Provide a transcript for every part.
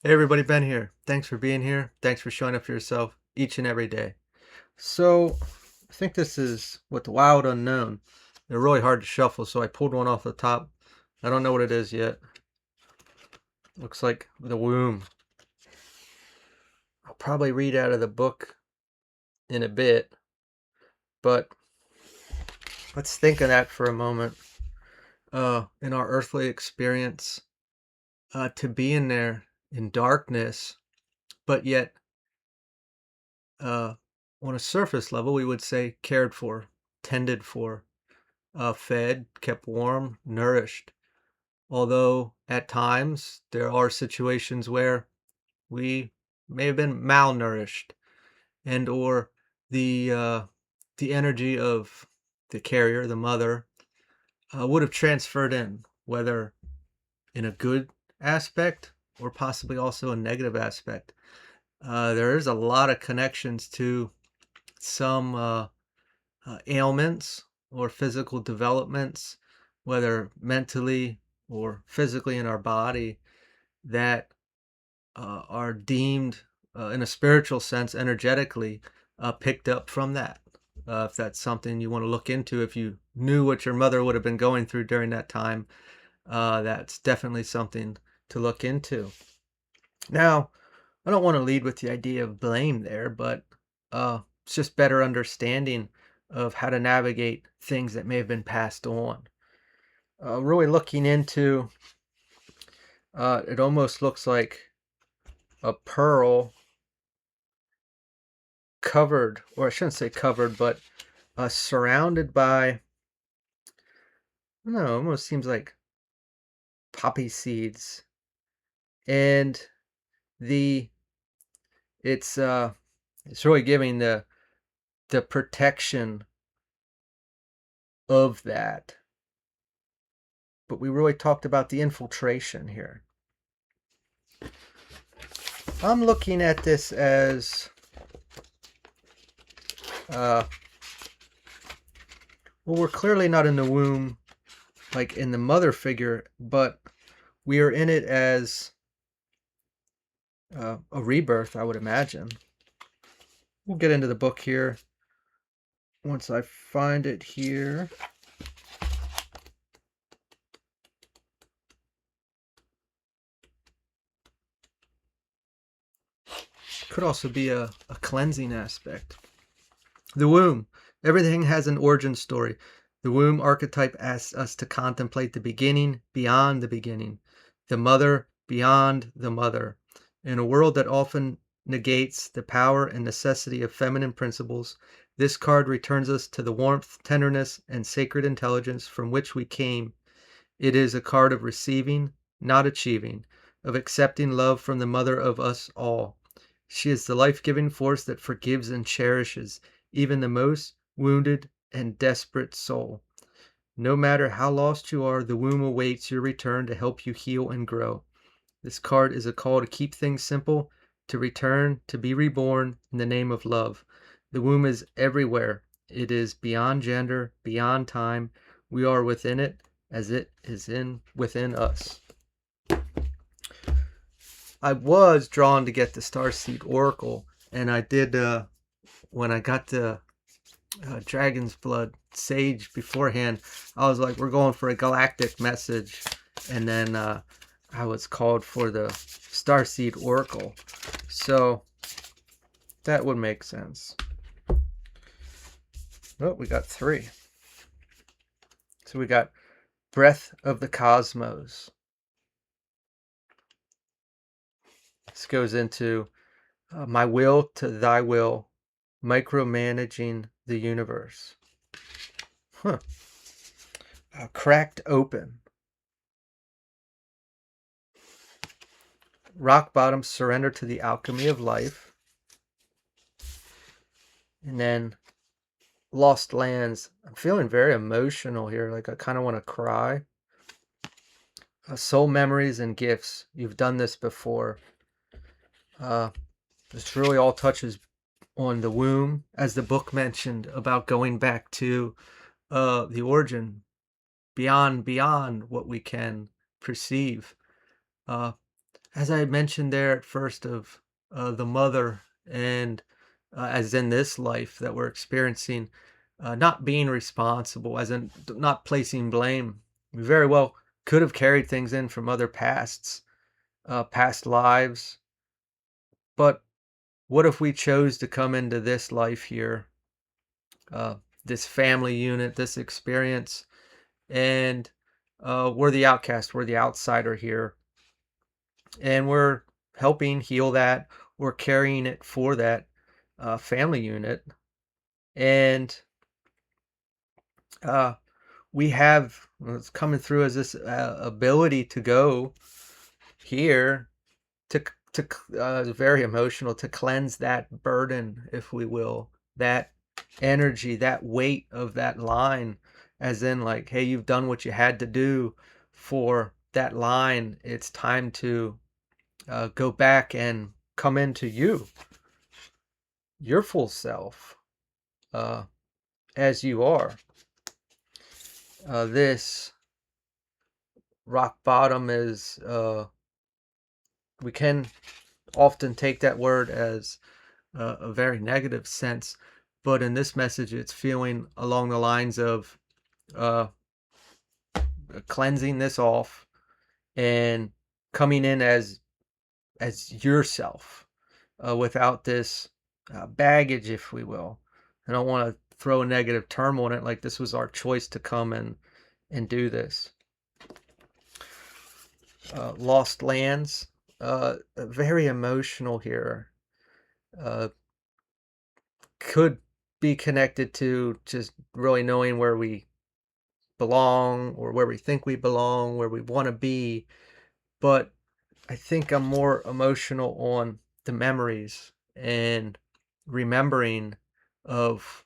Hey everybody, Ben here. Thanks for being here. Thanks for showing up for yourself each and every day. So, I think this is with the Wild Unknown. They're really hard to shuffle, so I pulled one off the top. I don't know what it is yet. Looks like the womb. I'll probably read out of the book in a bit, but let's think of that for a moment. In our earthly experience, to be in there in darkness, but yet, uh, on a surface level, we would say cared for, tended for, fed, kept warm, nourished. Although at times there are situations where we may have been malnourished and or the uh, the energy of the carrier, the mother, would have transferred in, whether in a good aspect or possibly also a negative aspect. There is a lot of connections to some ailments or physical developments, whether mentally or physically in our body, that are deemed, in a spiritual sense, energetically, picked up from that. If that's something you want to look into, if you knew what your mother would have been going through during that time, that's definitely something to look into. Now, I don't want to lead with the idea of blame there, but it's just better understanding of how to navigate things that may have been passed on. Really looking into, it almost looks like a pearl covered, or I shouldn't say covered, but surrounded by, I don't know, almost seems like poppy seeds. And the it's uh it's really giving the protection of that. But we really talked about the infiltration here. I'm looking at this as well, we're clearly not in the womb like in the mother figure, but we are in it as a rebirth, I would imagine. We'll get into the book here once I find it here. Could also be a cleansing aspect. The womb. Everything has an origin story. The womb archetype asks us to contemplate the beginning beyond the beginning, the mother beyond the mother. In a world that often negates the power and necessity of feminine principles, this card returns us to the warmth, tenderness, and sacred intelligence from which we came. It is a card of receiving, not achieving, of accepting love from the mother of us all. She is the life-giving force that forgives and cherishes even the most wounded and desperate soul. No matter how lost you are, the womb awaits your return to help you heal and grow. This card is a call to keep things simple, to return, to be reborn in the name of love. The womb is everywhere. It is beyond gender, beyond time. We are within it as it is within us. I was drawn to get the Starseed Oracle, and I did, when I got the Dragon's Blood Sage beforehand, I was like, we're going for a galactic message. And then I was called for the Starseed Oracle. So that would make sense. Oh, we got three. So we got Breath of the Cosmos. This goes into my will to thy will, micromanaging the universe. Cracked open. Rock bottom, surrender to the alchemy of life. And then Lost Lands. I'm feeling very emotional here. Like I kind of want to cry. Soul memories and gifts. You've done this before. This really all touches on the womb, as the book mentioned about going back to the origin, beyond what we can perceive. as I mentioned there at first of the mother, and as in this life that we're experiencing, not being responsible, as in not placing blame. We very well could have carried things in from other past lives, but what if we chose to come into this life here, uh, this family unit, this experience, and we're the outcast, we're the outsider here, and we're helping heal that, we're carrying it for that family unit, and uh, we have it's coming through as this ability to go here very emotional, to cleanse that burden, if we will, that energy, that weight of that line, as in like, hey, you've done what you had to do for that line. It's time to go back and come into your full self, uh, as you are. This rock bottom is, we can often take that word as a very negative sense, but in this message, it's feeling along the lines of uh, cleansing this off and coming in as yourself, without this baggage, if we will. I don't want to throw a negative term on it, like this was our choice to come and do this. Lost lands, very emotional here. Uh, could be connected to just really knowing where we belong, or where we think we belong, where we want to be. But I think I'm more emotional on the memories and remembering of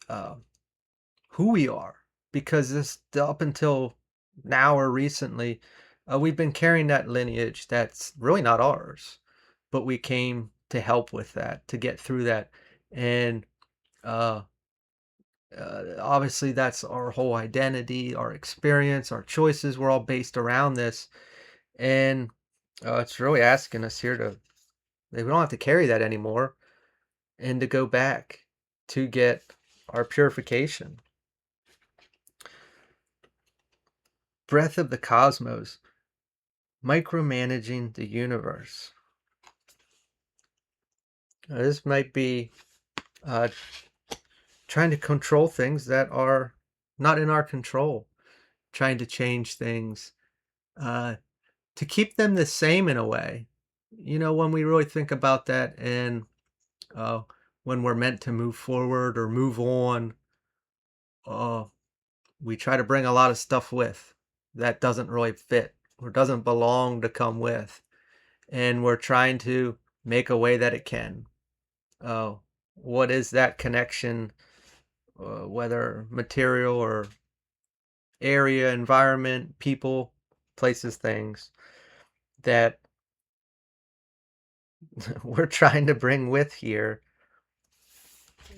uh, who we are, because this up until now or recently, we've been carrying that lineage that's really not ours, but we came to help with that, to get through that, and uh, obviously that's our whole identity, our experience, our choices were all based around this, and it's really asking us here to, we don't have to carry that anymore, and to go back to get our purification. Breath of the cosmos, micromanaging the universe. This might be uh, trying to control things that are not in our control, trying to change things, uh, to keep them the same in a way. When we really think about that, and uh, when we're meant to move forward or move on, uh, we try to bring a lot of stuff with that doesn't really fit or doesn't belong to come with. And we're trying to make a way that it can. Uh, what is that connection, whether material or area, environment, people, places, things that we're trying to bring with here,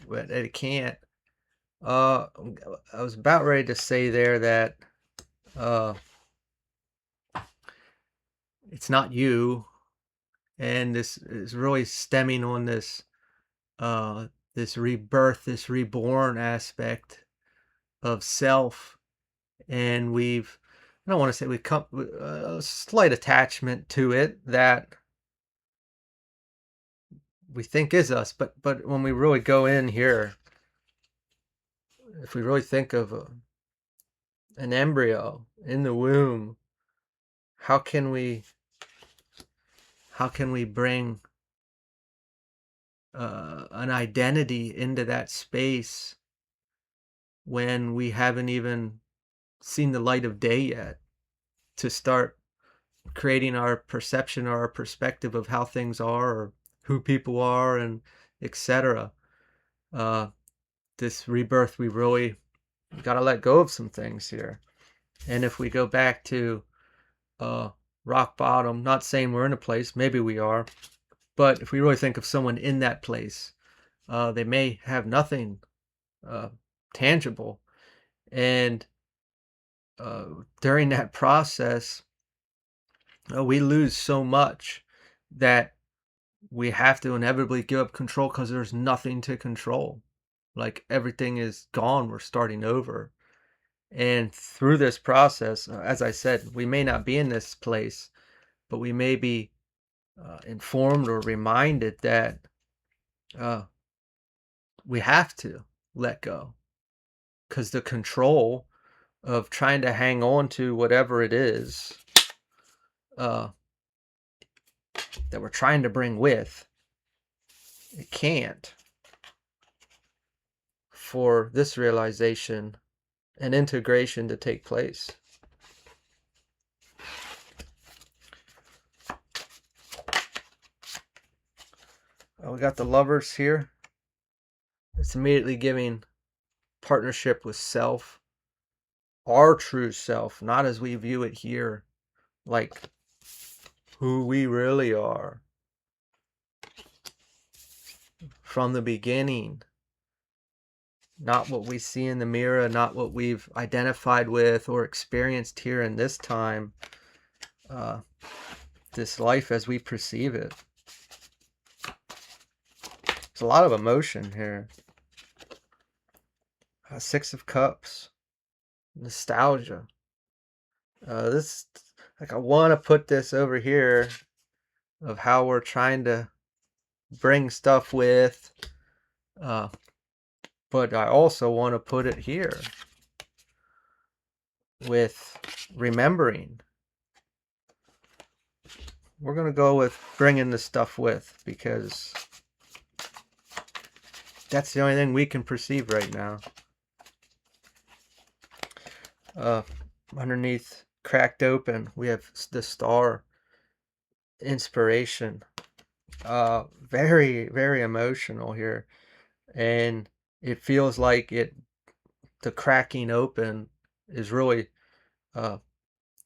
but it can't. Uh, I was about ready to say there that uh, it's not you, and this is really stemming on uh, this rebirth, this reborn aspect of self, and I don't want to say we've come a slight attachment to it that we think is us, but when we really go in here, if we really think of an embryo in the womb, how can we bring an identity into that space when we haven't even seen the light of day yet, to start creating our perception or our perspective of how things are, or who people are, and etc. uh this rebirth, we really got to let go of some things here. And if we go back to uh rock bottom, not saying we're in a place, maybe we are, but if we really think of someone in that place, they may have nothing uh tangible, and during that process, we lose so much that we have to inevitably give up control because there's nothing to control. Like everything is gone, we're starting over. And through this process, as I said, we may not be in this place, but we may be informed or reminded that uh, we have to let go because the control of trying to hang on to whatever it is uh, that we're trying to bring with, it can't, for this realization and integration to take place. We got the Lovers here. It's immediately giving partnership with self, our true self, not as we view it here, like who we really are from the beginning, not what we see in the mirror, not what we've identified with or experienced here in this time, this life as we perceive it. There's a lot of emotion here. Six of Cups, nostalgia. This, like, I want to put this over here of how we're trying to bring stuff with, but I also want to put it here with remembering. We're going to go with bringing the stuff with because that's the only thing we can perceive right now. Underneath cracked open, we have the Star, inspiration. Very, very emotional here. And it feels like the cracking open is really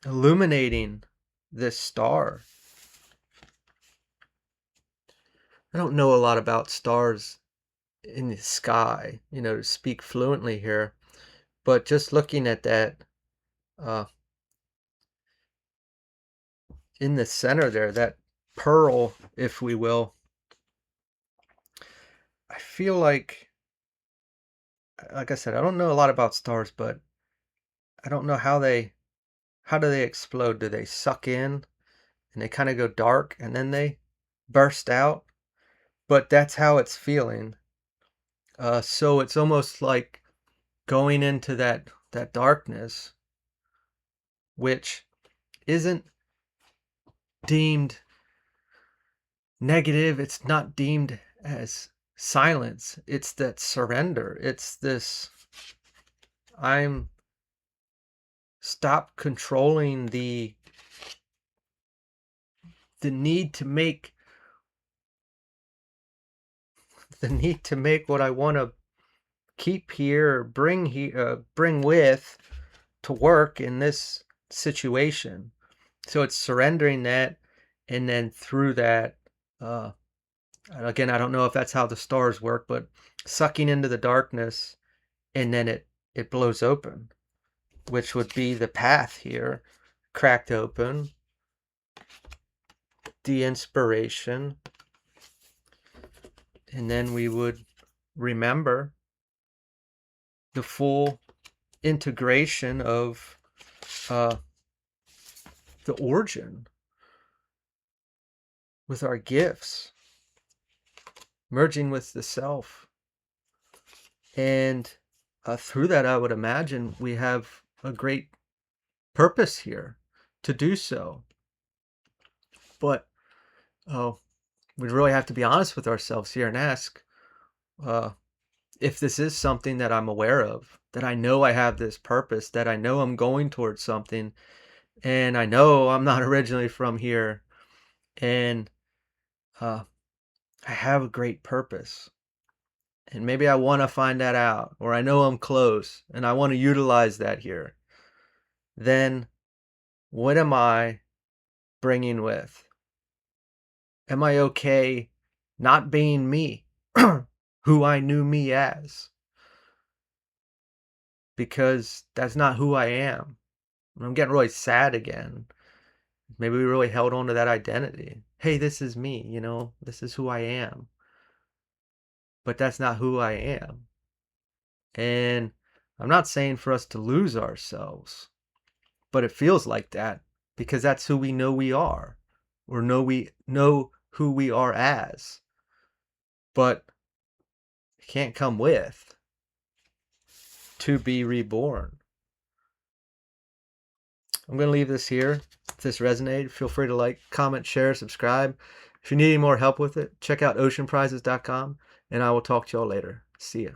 illuminating this star. I don't know a lot about stars in the sky, to speak fluently here, but just looking at that, in the center there, that pearl, if we will, I feel like I said, I don't know a lot about stars, but I don't know how do they explode? Do they suck in and they kind of go dark and then they burst out? But that's how it's feeling. So it's almost like going into that darkness, which isn't deemed negative. It's not deemed as silence. It's that surrender. It's this, I'm stop controlling the need to make what I want to keep here, bring with to work in this situation. So it's surrendering that, and then through that, again, I don't know if that's how the stars work, but sucking into the darkness, and then it blows open, which would be the path here, cracked open, the inspiration, and then we would remember the full integration of the origin with our gifts, merging with the self. And through that, I would imagine we have a great purpose here to do so. But we'd really have to be honest with ourselves here and ask if this is something that I'm aware of, that I know I have this purpose, that I know I'm going towards something, and I know I'm not originally from here, and I have a great purpose. And maybe I want to find that out, or I know I'm close and I want to utilize that here. Then what am I bringing with? Am I okay not being me, who I knew me as? Because that's not who I am. I'm getting really sad again. maybe we really held on to that identity. Hey, this is me, you know, this is who I am. But that's not who I am. And I'm not saying for us to lose ourselves, but it feels like that because that's who we know we are, or we know who we are as. But it can't come with to be reborn. I'm going to leave this here. If this resonated, feel free to like, comment, share, subscribe. If you need any more help with it, check out oceanprizes.com, and I will talk to y'all later. See ya.